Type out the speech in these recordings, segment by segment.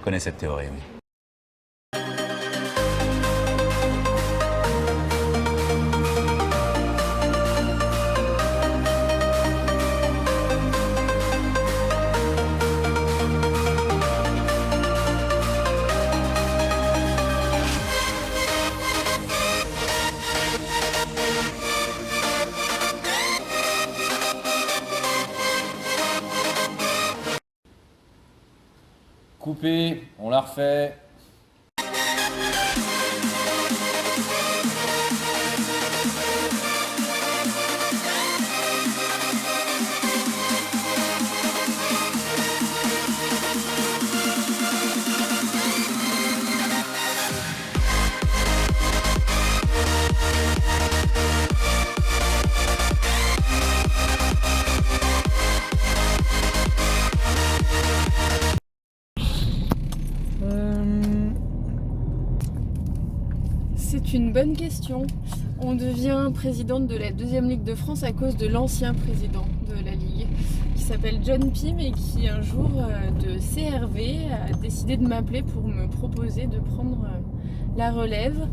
connais cette théorie, oui. Coupé, on la refait. C'est une bonne question. On devient présidente de la deuxième Ligue de France à cause de l'ancien président de la Ligue, qui s'appelle John Pym et qui un jour de CRV a décidé de m'appeler pour me proposer de prendre la relève.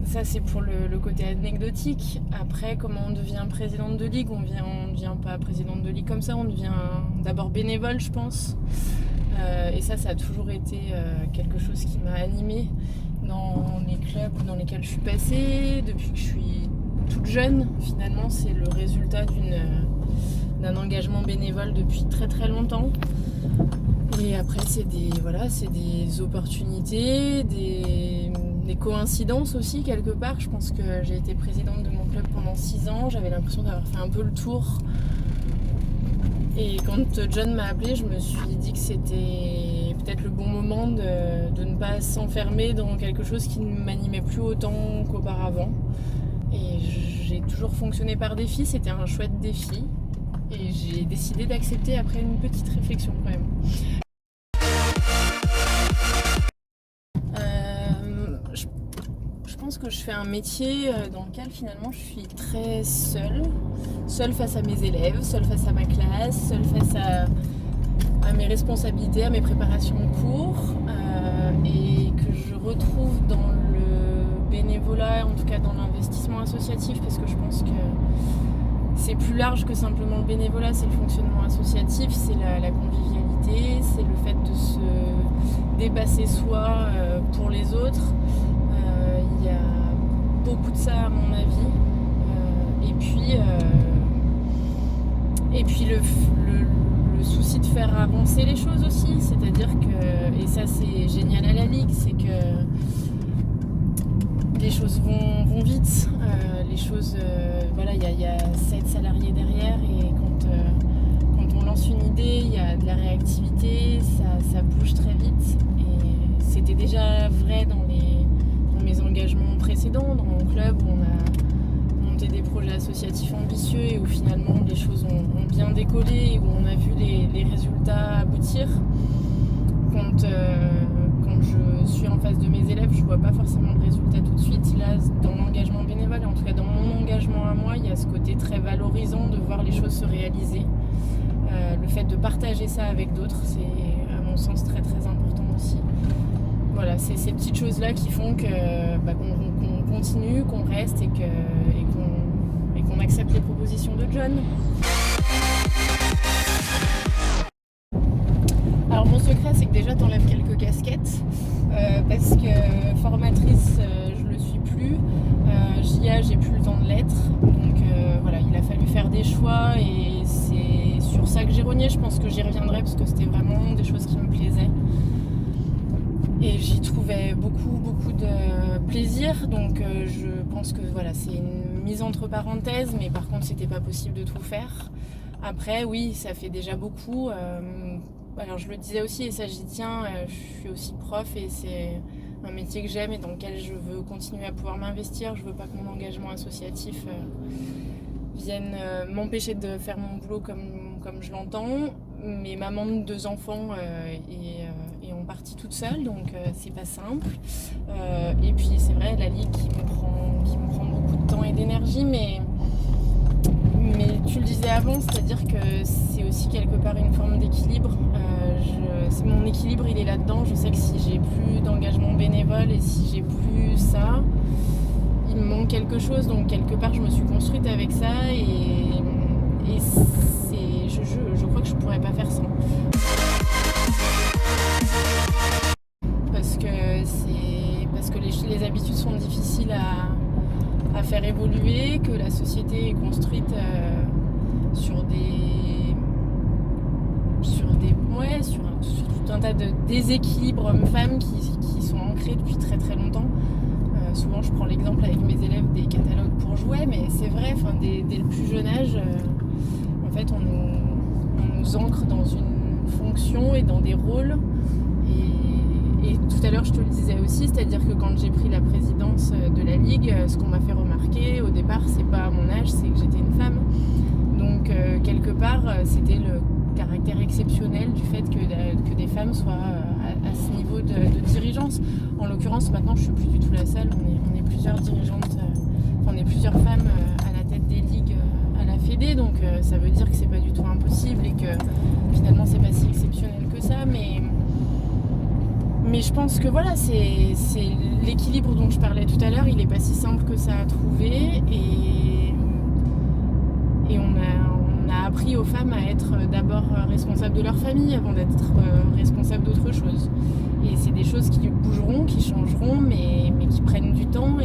Ça c'est pour le côté anecdotique. Après, comment on devient présidente de Ligue, on ne devient pas présidente de Ligue comme ça, on devient d'abord bénévole, je pense. Et ça a toujours été quelque chose qui m'a animée dans les clubs dans lesquels je suis passée depuis que je suis toute jeune. Finalement, c'est le résultat d'un engagement bénévole depuis très très longtemps. Et après, c'est des opportunités, des coïncidences aussi quelque part. Je pense que j'ai été présidente de mon club pendant 6 ans. J'avais l'impression d'avoir fait un peu le tour. Et quand John m'a appelé, je me suis dit que c'était peut-être le bon moment de ne pas s'enfermer dans quelque chose qui ne m'animait plus autant qu'auparavant. Et j'ai toujours fonctionné par défi, c'était un chouette défi. Et j'ai décidé d'accepter après une petite réflexion quand même. Je pense que je fais un métier dans lequel finalement je suis très seule face à mes élèves, seule face à ma classe, seule face à mes responsabilités, à mes préparations de cours, et que je retrouve dans le bénévolat, en tout cas dans l'investissement associatif, parce que je pense que c'est plus large que simplement le bénévolat, c'est le fonctionnement associatif, c'est la convivialité, c'est le fait de se dépasser soi pour les autres. Il y a beaucoup de ça à mon avis. Et puis le souci de faire avancer les choses aussi, c'est-à-dire que, et ça c'est génial à la Ligue, c'est que les choses vont vite, les choses, il y a 7 salariés derrière et quand on lance une idée, il y a de la réactivité, ça bouge très vite et c'était déjà vrai dans mes engagements précédents, dans mon club où on a monté des projets associatifs ambitieux et où finalement les choses ont bien décollé et où on a vu les résultats aboutir. Quand je suis en face de mes élèves, je vois pas forcément le résultat tout de suite. Là, dans l'engagement bénévole, et en tout cas dans mon engagement à moi, il y a ce côté très valorisant de voir les choses se réaliser. Le fait de partager ça avec d'autres, c'est à mon sens très très important aussi. Voilà, c'est ces petites choses-là qui font qu'on continue, qu'on reste et qu'on accepte les propositions de John. Alors mon secret, c'est que déjà t'enlèves quelques casquettes parce que formatrice, je le suis plus. JA, j'ai plus le temps de l'être. Donc il a fallu faire des choix et c'est sur ça que j'ai rogné. Je pense que j'y reviendrai parce que c'était vraiment des choses qui me plaisaient. Et j'y trouvais beaucoup de plaisir, donc je pense que c'est une mise entre parenthèses, mais par contre c'était pas possible de tout faire. Après oui, ça fait déjà beaucoup. Alors je le disais aussi, et ça j'y tiens, je suis aussi prof et c'est un métier que j'aime et dans lequel je veux continuer à pouvoir m'investir. Je veux pas que mon engagement associatif vienne m'empêcher de faire mon boulot comme je l'entends. Mais maman de 2 enfants est en partie toute seule, donc c'est pas simple. Et puis c'est vrai, la Ligue qui me prend beaucoup de temps et d'énergie, mais tu le disais avant, c'est-à-dire que c'est c'est aussi quelque part une forme d'équilibre. Mon équilibre, il est là-dedans. Je sais que si j'ai plus d'engagement bénévole et si j'ai plus ça, il me manque quelque chose. Donc quelque part, je me suis construite avec ça et je crois que je pourrais pas faire sans. Parce que les habitudes sont difficiles à faire évoluer, que la société est construite sur tout un tas de déséquilibres hommes-femmes qui sont ancrés depuis très très longtemps. Souvent je prends l'exemple avec mes élèves des catalogues pour jouets, mais c'est vrai, dès le plus jeune âge, en fait on nous ancre dans une fonction et dans des rôles. Et tout à l'heure je te le disais aussi, c'est-à-dire que quand j'ai pris la présidence de la Ligue, ce qu'on m'a fait remarquer au départ, c'est pas mon âge, c'est que j'étais une femme. Donc quelque part c'était le caractère exceptionnel du fait que des femmes soient à ce niveau de dirigeance. En l'occurrence, maintenant, je suis plus du tout la seule. On est plusieurs dirigeantes, on est plusieurs femmes à la tête des ligues à la Fédé, donc ça veut dire que c'est pas du tout impossible et que finalement c'est pas si exceptionnel que ça. Mais je pense que voilà, c'est l'équilibre dont je parlais tout à l'heure, il est pas si simple que ça à trouver et on a appris aux femmes à être d'abord responsables de leur famille avant d'être responsables d'autre chose. Et c'est des choses qui bougeront, qui changeront, mais qui prennent du temps.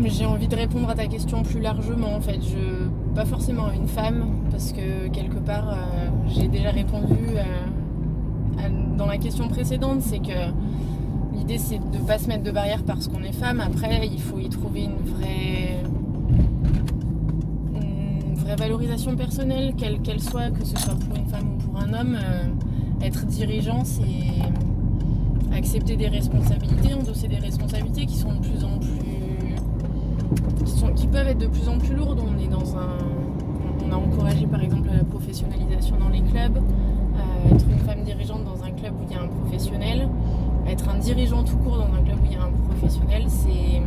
J'ai envie de répondre à ta question plus largement en fait. Pas forcément à une femme, parce que quelque part j'ai déjà répondu dans la question précédente, c'est que l'idée c'est de ne pas se mettre de barrière parce qu'on est femme. Après il faut y trouver une vraie valorisation personnelle, quelle qu'elle soit, que ce soit pour une femme ou pour un homme. Être dirigeant, c'est accepter des responsabilités, endosser des responsabilités qui sont de plus en plus qui peuvent être de plus en plus lourdes. On a encouragé par exemple la professionnalisation dans les clubs. Être une femme dirigeante dans un club où il y a un professionnel, être un dirigeant tout court dans un club où il y a un professionnel, c'est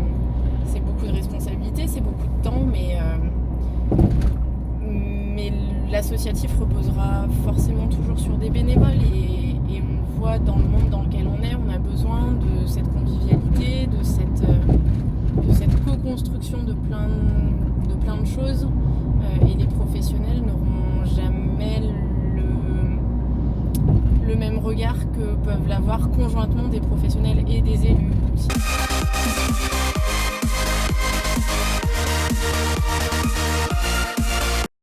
beaucoup de responsabilités, c'est beaucoup de temps, mais l'associatif reposera forcément toujours sur des bénévoles et on voit dans le monde dans lequel on a besoin de cette convivialité, de cette co-construction de plein de choses, et les professionnels n'auront jamais le même regard que peuvent l'avoir conjointement des professionnels et des élus.